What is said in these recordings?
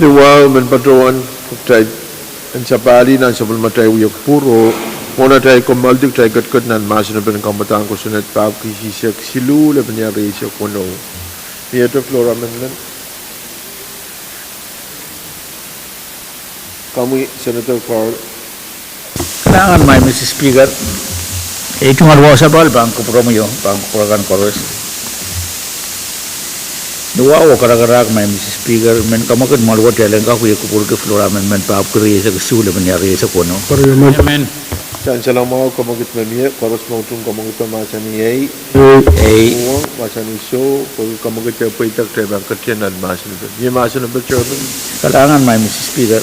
Wow, menpatroan try and sapali na sa bulmatay uyok puro mona try komaldik try kat nan masin ben kamatang ko sunet pa kisisyak silu le benyari sa kono mieto flora amendment kami Senator Carl kailangan may Mr. Speaker ito nga luwa sa bal bang kupromo yo bang kuragan koros Dua o kara-kara may Mr. Speaker men kamakad malwa telen ka kuya kupur ke flora amendment pa apkri sa kusule benyari sa kono Amen. San salamu kamakit memie koros mautung kamakit masani ei uang masani so kamakit paitak try bang katyan nan masin ben ye masin ben chairman kailangan may Mr. Speaker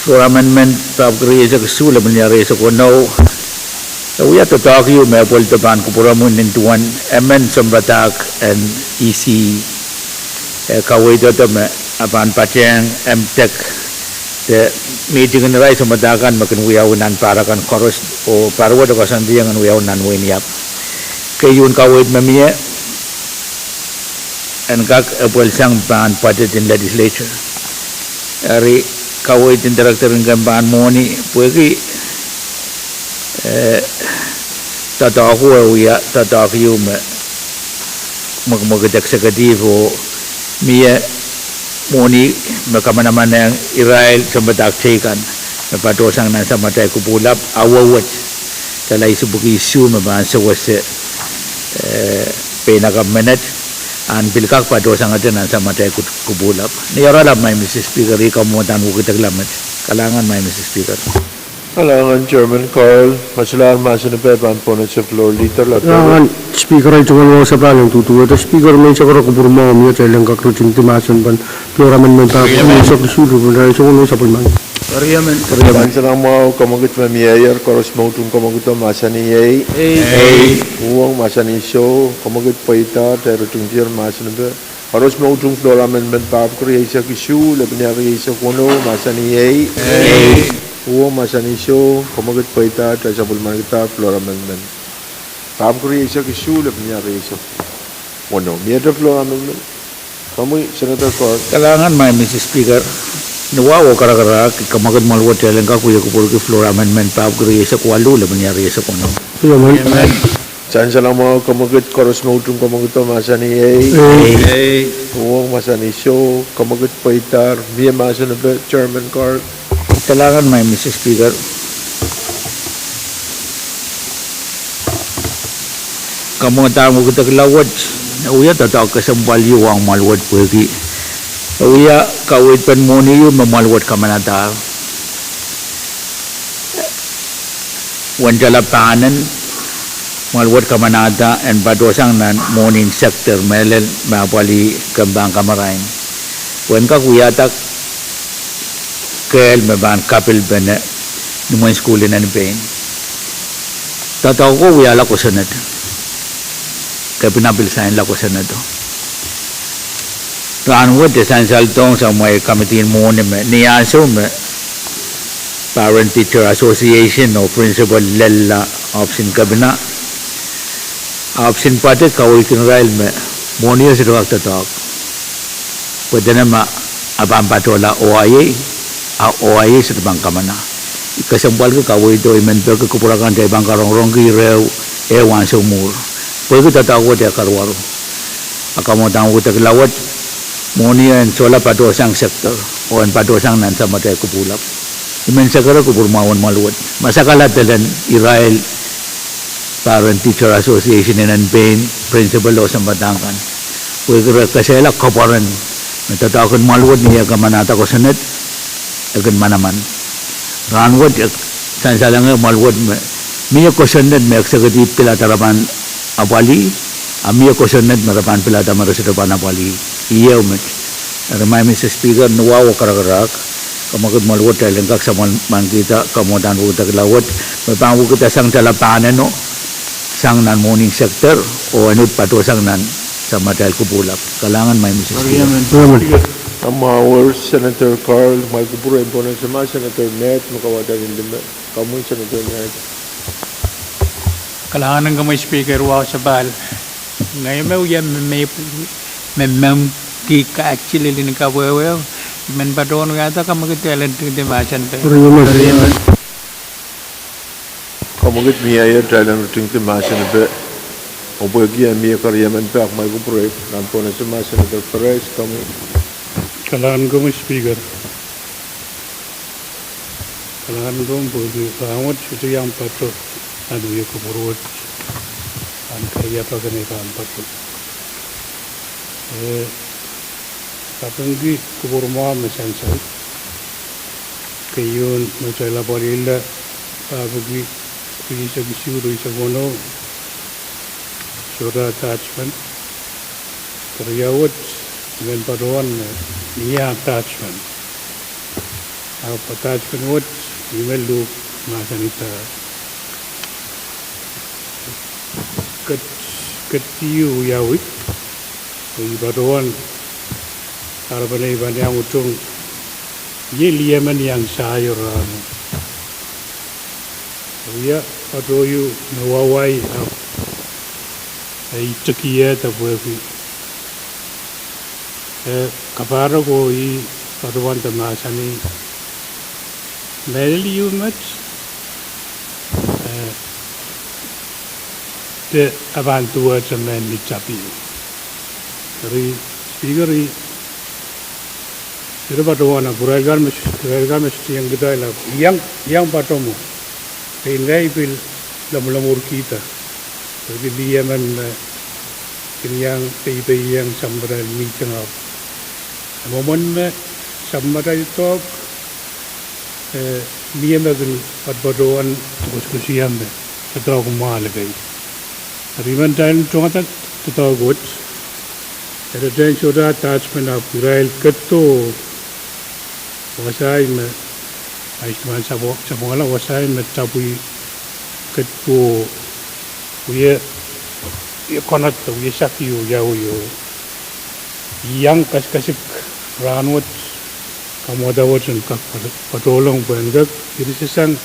flora amendment pa apkri sa kusule benyari sa kono we have to talk you may pull the ban kupuramun into one amen sambatak and EC kawai data me apan Pwuhng MTech the meeting in the right sambatakan makin we have nan parakan koros o parwa to kasandi yang we have nan win yap kayun kawai memie and kak pull sang ban parted in legislature ari kawai in director in ban moni puegi tata aku ya tata aku mag executive o mia moni makamana-mana yang Israel sambatak cekan napatosang na sa matay kupulap awawat talay subuki isu mabasa was penakamenet an bilkak patosang atin na sa matay kupulap niyaralap may Mr. Speaker ikamutan ko kitaglamat kalangan may Mr. Speaker Alangan Chairman Carl, masalah masa ni pepan ponet sa floor liter lah. Alangan speaker ay tungan mo sa palang tutuwa. The speaker may sa karo kupurma kami at ilang kakrutin timasan pan flora amendment pa sa kusuro kung dahil sa kuno sa pulman. Kariyaman. Masalah mau kamagit mamiayar koros mautong kamagit masa ni ei uang masa ni so kamagit paita tayo tungtiar masa ni pe. Koros mautong flora amendment pa apkri sa kisu lebenyari sa kuno masa ni ei Uang masa ni show, kamagit paita, tayo sa bulman kita, flora amendment. Paham ko rin isa kisu, lapnya rin isa. Wano, miyata flora amendment. Kamu, Senator Carl. Kailangan may Mr. Speaker, nawawa kara-kara, kamagit malwa telen ka kuya kupur ke flora amendment, paham ko rin isa kuwalu, lapnya rin isa kuno. Amen. Saan sa lang mga kamagit, koros mautong kamagit masa ni Uang masa ni show, kamagit paita, miya masa na Chairman Carl. Kailangan may Mr. Speaker kamu tamu kita kelawat uya tatau kesempal yu wang malwat pergi uya kawit pen moni yu memalwat kamanata wanjala panen malwat kamanata and badosang nan morning sector melen mapali kembang kamarain wen ka kuya tak kel meban kapil bene numay school in pain tataw ko wala ko sanad kaya pinabil sa la ko sanad ranwat desan saltong sa may kamitin mo ni aso me parent teacher association o principal lella option kabina option pati kawal kinrail me moniya sa duwag tatak pwede na ma apampatola OIA OIA sa bang kamana ikasambal ka kawai do imentor ka kupurakan tay bang karong-rong kirew ewan sa umur pwede tatawa tay karwaro akamotang ko taglawat monian sola patosang sektor o an patosang nan sa matay kupulap imensa kara kupurmawan maluwat masakalat dalan Israel Parent Teacher Association in Pain Principal o sa Batangkan pwede kasela kaparan natatakon maluwat niya kamanata ko sanat agan manaman ranwat san salang malwat miya kosanad me eksekutif pilatarapan apali amia kosanad marapan pilata marasitapan apali iyaw met ramay Mr. Speaker nuwawa karakarak kamagod malwat tayo langkak sa man kita kamutan ko taglawat may pangu kita sang talapanan no sang nan morning sector o anut pato sang nan sa matay kupulap kalangan may Mr. Speaker Our Senator Carl, Malkupura, Imponan sama Senator Net, makawadan din kamu Senator Net. Kailangan ng gamay speaker wow sa bal. Ngayon may uyan may kika actually din kawewe Men padon kata kamu kita elenting di macam tu. Komugit miaya dalam rutin ke masa nebe. Obagi amia karya menpak mai ku Pahrek. Nampun asa masa nebe Pahrek kamu. Kalangan kami speaker. Kalangan kami boleh rawat itu yang patut adu ya keburuan. An karya pakai ni kan patut. Kapan di kubur mau mesensa. Kayun macam laporilla, bagi bisa disuruh bisa gono, surat attachment, terjawab dengan paduan niat attachment. Apa attachment word email lu macam itu. Ketiu yawit, paduan Arabane banyak utung ye liaman yang sayur anu. Ya padoyu nawawai ai cekia tapi kaparo ko I paduan tamasani merely you much the abantu ajaman ni capi. Dari speaker Itu paduan Pahrek mesti yang kita lah yang patomu sehingga ipil lamur kita jadi dia mana yang yang sambil meeting up momen sambil itu dia macam paduan diskusi ambe setelah kumal lagi riman time cuma tak tahu good ada time sudah attachment Pahrek ketu wasai me aiman sabo ala wasai me tabui ketpo uye konat uye sakio jauh yang kasih ranut kamu ada wajan kak patolong banyak jadi sesang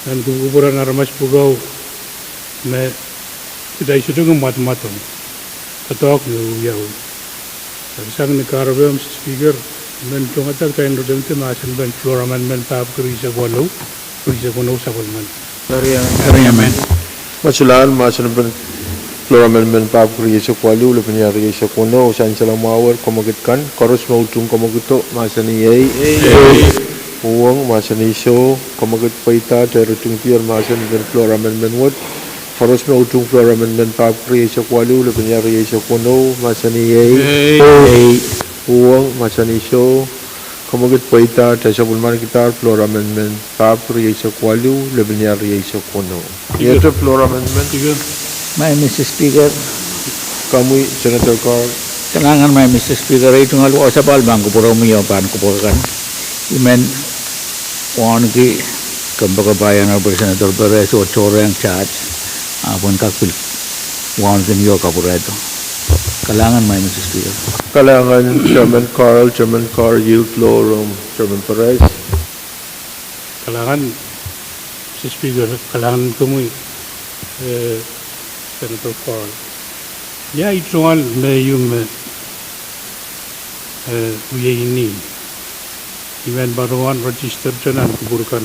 dan kuburan armas pugau me tidak isu dengan mat-maton ketok jauh sesang ni karabem speaker men tunga tak tayo nudem te masan ben floor amendment pap krisa gono sabulman Karya men. Masulan masa nebe floor amendment pap krisa kwalu le penyari krisa kono usan salam mawar komugit kan koros mautung komugito masa ni yai. Pwuhng masa ni so komugit paita dari tungtiar masa nebe floor amendment word. Koros mautung floor amendment pap krisa kwalu le penyari krisa kono masa ni yai. Pwuhng masa ni so komugit paita tesa bulman kita floor amendment pap krisa kwalu le penyari krisa kono. Yaitu floor amendment. My Mr. Speaker, Kamu Senator Carl. Kalangan my Mr. Speaker, itu ngalu osapal bangku purau miyapan ko kan. Imen wan ki kembaga bayan or Senator Pahrek o choreng charge apun kakpil wan ki miyo kapura itu. Kalangan my Mr. Speaker. Kalangan Chairman Carl Yield Floor Chairman Pahrek. kalangan speaker kalangan kamu Senator Carl ya itu al meyum uye ini event baruan register jalan kuburkan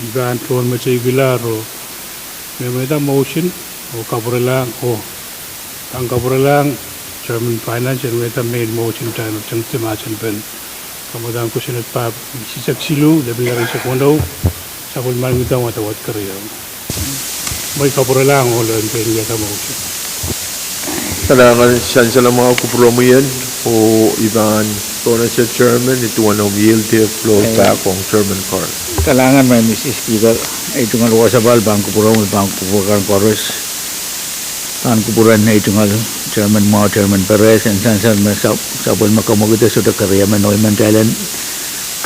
event loan macam gilaro memang motion o kapurelang tang kapurelang Chairman Finance and with a main motion time of macam pen kemudian kusinat pap sisak silu lebih dari sekondo sabul mal kita mata wat kerja mai kapurelang oleh pengen kita motion Kalangan siyan sa mga kupromuyan o ibang Tonasya Chairman itu ang yield floor back on Chairman Carl. Kalangan my Mr. Speaker, itu ngalu osapal bangku purau kupuran kores. Tan kupuran na itu ngalu Chairman Pahrek and sansan sabul makamugito sudah karya manoyman talent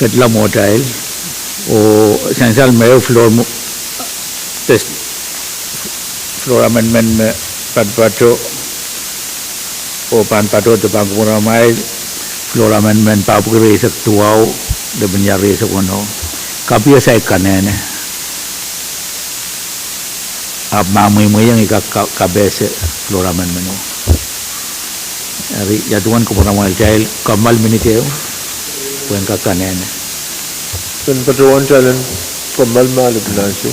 katla mo tail o sansan may floor test floor amendment padpato o panpato to bangku purau may floor amendment papukiri sa tuwaw de benyari sa kuno kapia sa kanene ab mamay mo yang ikakabese floor amendment ari yatuan ko pura mal jail kamal miniteo Pwuhng kakanene. Pen Patrawan Jalan Kamal Malib Nansu.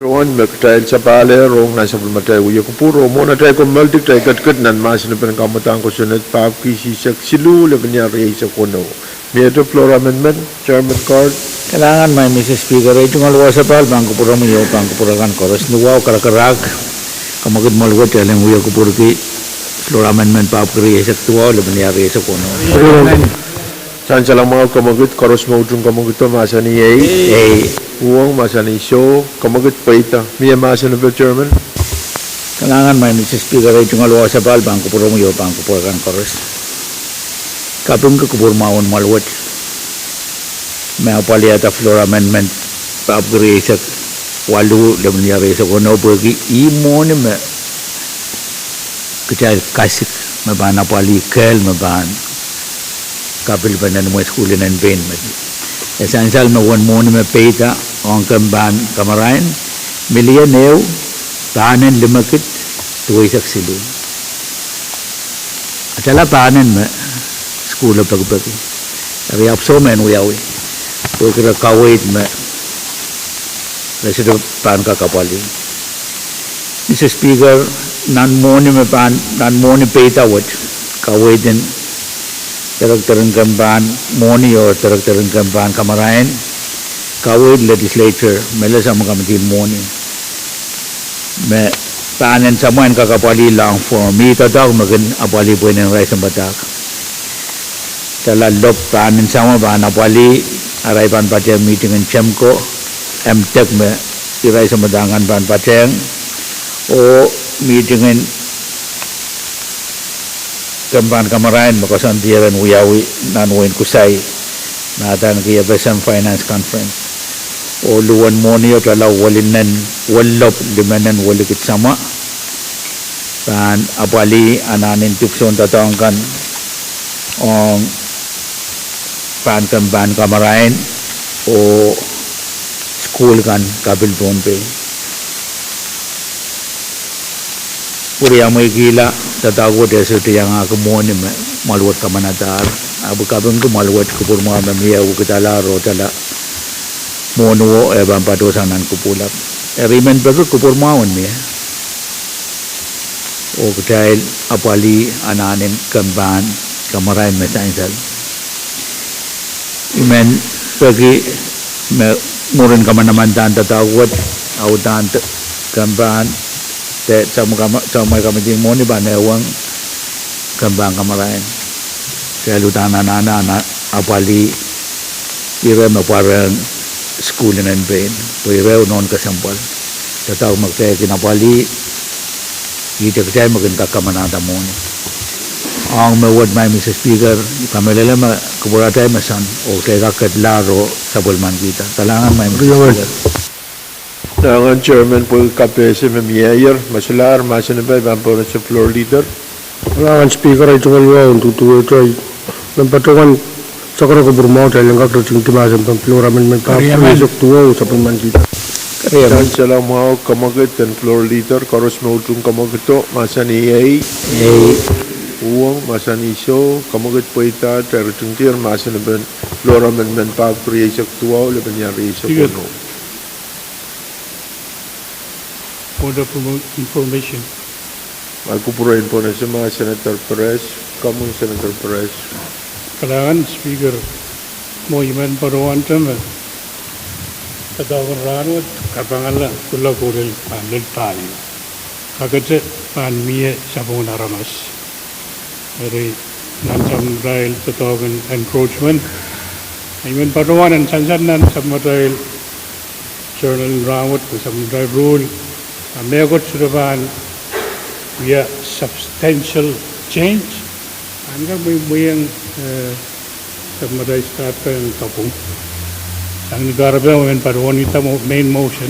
Rowan McTrail sa pale rong nasa matay uya ko puro mo na try ko multi try kat nan mas na pen kamutan ko sunat pa kisi sak silu le benya rei sa kono mieto floor amendment chairman card Kailangan may Mr. Speaker ay tungal wasa pal bangko pura mo yo bangko pura kan koros nuwaw karakarak kamagid malwat yalang uya ko puro ki floor amendment pa kri sa tuwa le benya rei sa kono. san salang mga kamagid koros mo tung kamagid to masa ni Pwuhng masa ni show kamagid paita miya masa na chairman Kailangan may Mr. Speaker ay tungal wasa pal bangko pura mo yo bangko pura kan koros. Kapung ke kubur maun malwat may apaliata floor amendment pa upgrade sa walu le benya rei sa kono pergi imo ni me kecil kasik mabana pali kel maban kapil banan mo school in vain essential no one mo ni me peita on kamban kamarain million new tanen limakit tuwi saksilu atala panen me school pagpagi ari apso men uyawi to kira kawait me residu pan kakapali Mr. Speaker nan mo ni me pan nan mo ni peita wat kawaitin terang kamban moni or terang kamban kamarain kawait legislature mela sama kamati moni me panen samain kakapali lang for me tataw magan apali po ng rice batak talalop panen sama ba napali aray pan pateng meeting in Chemko MTech me iray sa madangan pan pateng o meeting in kampan kamarain makasantiran uyawi nanuin kusay natan kaya FSM Finance Conference o luwan mo niyo talaw walinan walop limanan walikit sama pan apali ananin tipson tatangkan on pan kampan kamarain o school kan kabil Pohnpei puri yang may gila tatago desa ti yang ako mo ni maluwat ka manatar abu kabang ko maluwat ko por mga mamiya ko talaro tala mono e ban patosanan ko pulap rimen bago ko por maon mi o dahil apali ananin kamban kamarain mesainsal imen pagi murin ka naman tan tatawat autan kamban te sama kami di moni ba newang kambang kamarain kaya lutana nana apali ire maparang school in vain ire non kasampal tataw magkaya kinapali kita kaya maging kakamanata moni ang mawad may Mr. Speaker kamelala kuburatay masan o kaya kakadlaro sa bulman kita talangan may Mr. Speaker Nangan chairman po KAPWARESOU mayor masular masa na ba ibang po sa floor leader Nangan speaker ay tungal waon tutuwa ito ay nampatungan sa karo ko burmaw dahil ang kakrating timasan pang floor amendment pa presok tuwa sa pangman kita san salang mga kamagit and floor leader koros mo tung kamagit to masa ni Pwuhng masa ni show kamagit po ita terutong tiyan masa na ba floor amendment pa presok tuwa ulit banyari sa kono Order information. Magpupurahin po na si mga Senator Perez. Kamu Senator Perez. Kailangan Speaker mo iman paruan taman. Katawag ranwat kapangala kula kuril panel tayo. Kagatse pan miye sabong naramas. Dari nansam dahil tatawagan encroachment. Iman paruan ang sansanan sa dahil journal ranwat sa dahil rule. Megot sudahan via substantial change. Angga buyang sa start ng Pwuhng. Ang negara ba ngayon paruan ito main motion.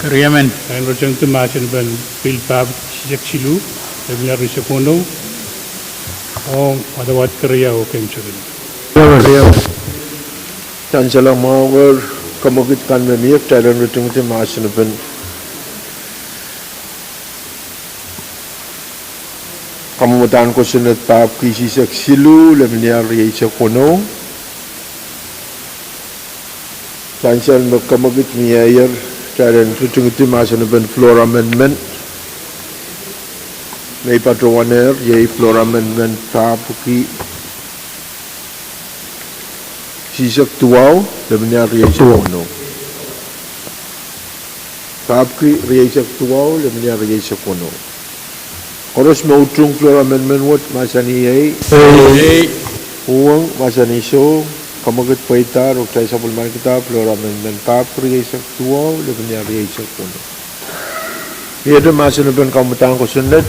Kariyaman. Ang rojang tumasin ba bill pab siyak silu sabi sa kono o madawat kariya o kemsurin. San salang mga kamagit kan memir talon rutung ti masin ben kamutan ko sunat pap kisi sak silu le meniar ye sa kono Chancel makamagit mayor Charan Tutunguti Masan floor amendment May patroner Yay floor amendment Papuki Sisak Tuaw Lemnya Riyasak Kono Papuki Riyasak Tuaw Lemnya Riyasak Kono Koros mautung floor amendment what Masani Yay Pwuhng Masani So Kamagat Paita, Ruktai Sabul Markita, Floor Amendment, Pap, Riyasak Tuaw, Lemnya Riyasak Kono. Here the Masan of Kamatang Kosunet,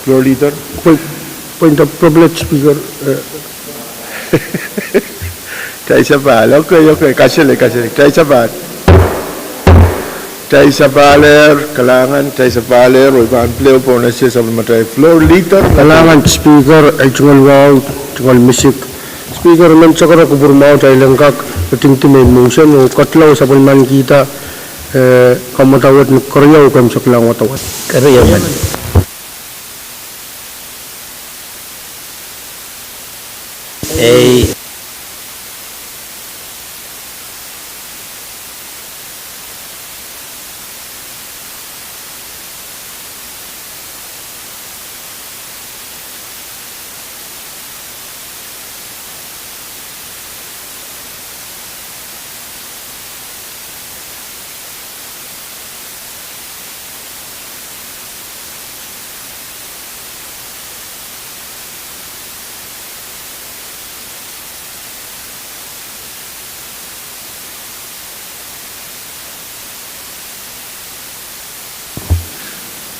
Floor Leader. Point of privilege, Speaker. Taisabal, okay, Kasile, Taisabal. Taisabaler, Kalangan, Taisabaler, Ruban Pleo Ponasis of Matai, Floor Leader. Kalangan, Speaker, Actual Wow, Actual Music. Speaker man sakara kubur mau tailengkak tingtime motion o katlaw sa palman kita kamatawat ng koryaw kam saklang watawat Karya man.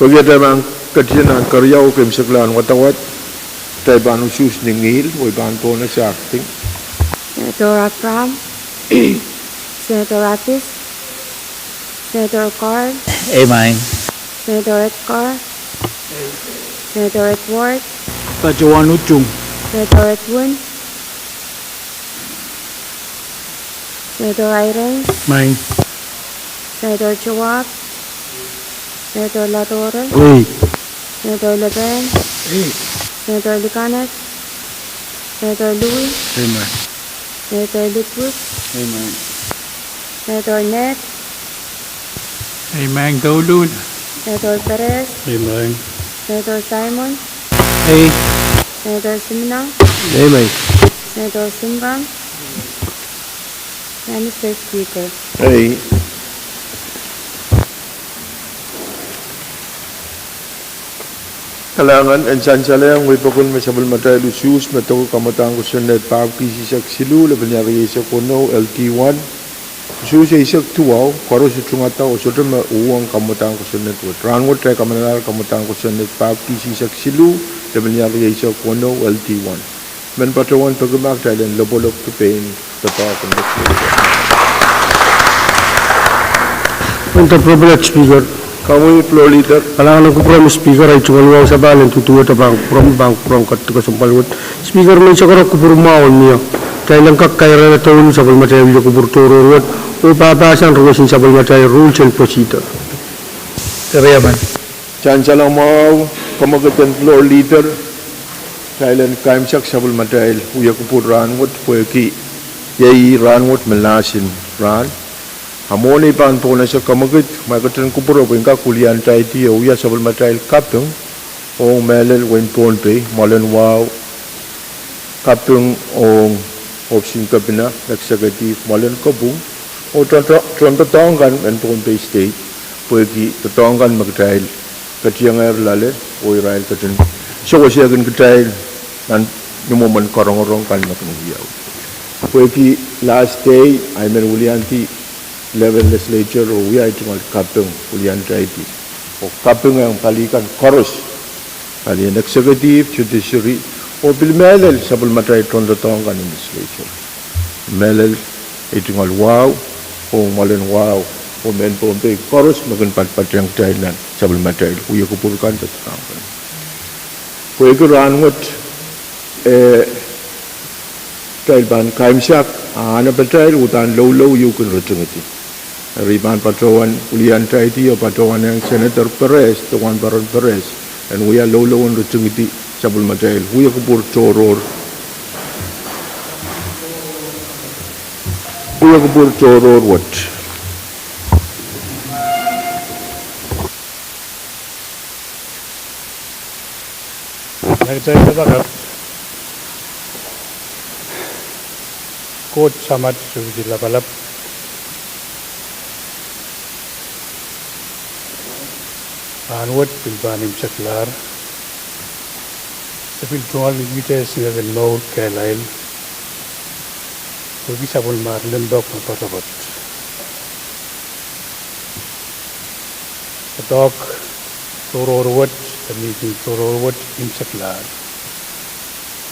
Pagkatapang katiyanan karyaw kem saklan watawat tay banu sus ningil oy ban to na sa acting Senator Akram, Senator Atis, Senator Carr, Amen. Senator Edgar, Senator Edward, Pajuan Uchung. Senator Pwuhng, Senator Irene, Main. Senator Chawab, Senator Latore, Senator Leben, Senator Licanet, Senator Louis, Amen. Senator Litwood, Senator Ned, Amen. Gaulun. Senator Perez, Amen. Senator Simon, Senator Simna, Amen. Senator Simbang, and Mr. Speaker. ay Kalangan and Sansalayang may pakun may sabal matay lusus matako kamatang ko sunet Papuki sisak silu Lemnya Riyasak Kono LT1 Susu isak tuaw Koros utungata o soto ma uang kamatang ko sunet wat rangot tay kamanal kamatang ko sunet Papuki sisak silu Lemnya Riyasak Kono LT1 men patawan pagamak taylan lobolok to pain tatawa kan Point of privilege, Speaker. kamu floor leader Kalangan ko promise Speaker ay actual wow sa balen tutuwa ta bang from kat ka sampalwat. Speaker man sakara kubur mau niya. Tailengkak kaya na tawin sa palmatay yung kubur toro wat o papasan ruwasin sa palmatay rules and procedure. Karya man. Chansalang mau kamagatan floor leader Thailand kaim sak sabul matail uya kupur ranwat poeki yai ranwat melasin ran Hamoni pan to na sa kamagit magatan kupuro ko inka kulian tai ti uya sabul matail kapung o melel wen Pohnpei molen wow kapung o option kabina executive molen Pwuhng o tonto tongan en Pohnpei state poeki tongan magtail katiang air lale o Israel katin so siya kan katail nan nyumoman korong-korong kan maknuhiyaw poeki last day I men ulianti Legislature o uya itu mal KAPWARESOU ulian taiti o KAPWARESOU ang palikan koros palian executive judiciary o bilmelel sabul matay tondo tongan legislature melel itu mal wow o malen wow o men Pohnpei koros magan pat yang Thailand sabul matay uya kupurkan tatangkan ko ikuran wat Thailand kaimsak ana patay utan low yukun rutungiti Riban patrawan ulian taiti o patrawan yang Senator Perez, Tuan Baron Perez, and we are low on rutungiti sabul matail. We are kupur toror. Uya Kubur Toro Wat. Nagchay ka ba Coach Samat Sujila Balap Anwat Pilbanim Chatlar Sapil Tual Vites Nagal Noor Kalail Ugi Sabul Marlin Dok Patabot The dog Tororwat the meeting Tororwat in Chatlar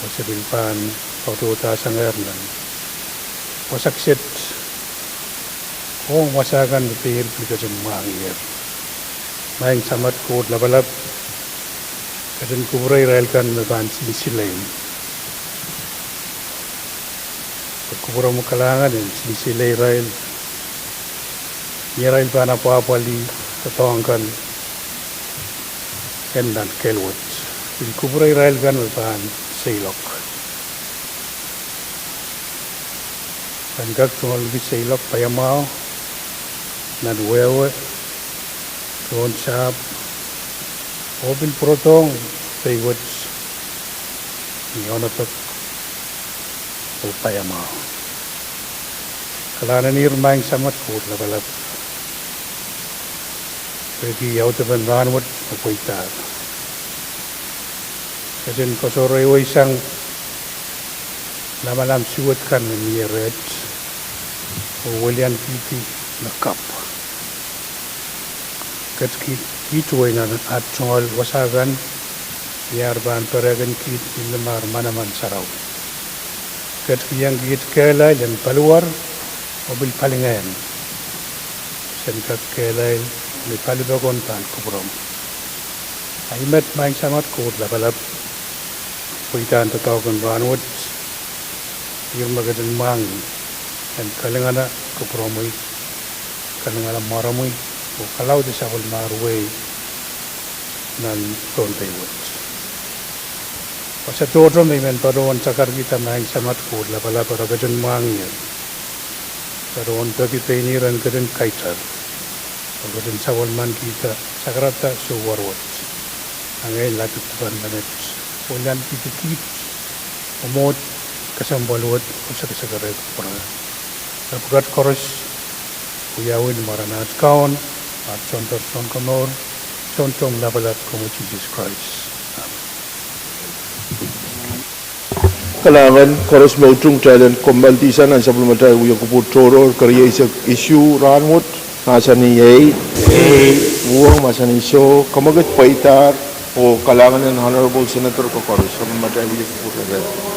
Sapil Pan Autota Sangernan Wasaksit kung wasakan betir pilihan mangir. Main samat kod labalap kadang kuburai railkan meban silsilain. Kuburai mukalangan dan silsilai rail. Ni rail pan apa li ketongkan kendan kelwat. Jadi kuburai railkan meban seilok. Pangkat tuan lebih seilok payamau, nad wewe, tuan sap, mobil protong, payawat, ni onatok, payamau. Kalau nir main samat kod labalap, pergi yau teban ranwat apoitar. Kajen kosorai waisang lama-lam suat kan meniret. William Piti nakap. Kat itu ina at chol wasagan yarban paragan kit ilmar manaman sarau. Kat yang git kelai dan paluar mobil palingan. Sen kat kelai ni palibagon tan kubrom. Aimet main samat kod labalap. Puitan tatawagan ranwat yung magadan mang dan kalengana kupromoy kalengana maramoy o kalaw di sa marway nan Pohnpei wot. Sa todo may men paron sakar kita main samat kod la pala para gadan mangir. Paron bagi peniran gadan kaitar. O gadan sawal man kita sakarata suwarwat. Angay latut ban manet. Ulan pitikit umot kasambalwat usag-sagaret para Napugat koros uyawin maranat kaon at contor konor contong labalat como Jesus Christ. Kalangan koros Pwuhng talent kombaltisan ang sebelum ada Uya Kubur Toro karya isu ranmut masani yay Pwuhng masani show kamagat paitar o kalangan ng Honorable Senator ko koros sebelum ada Uya Kubur Toro.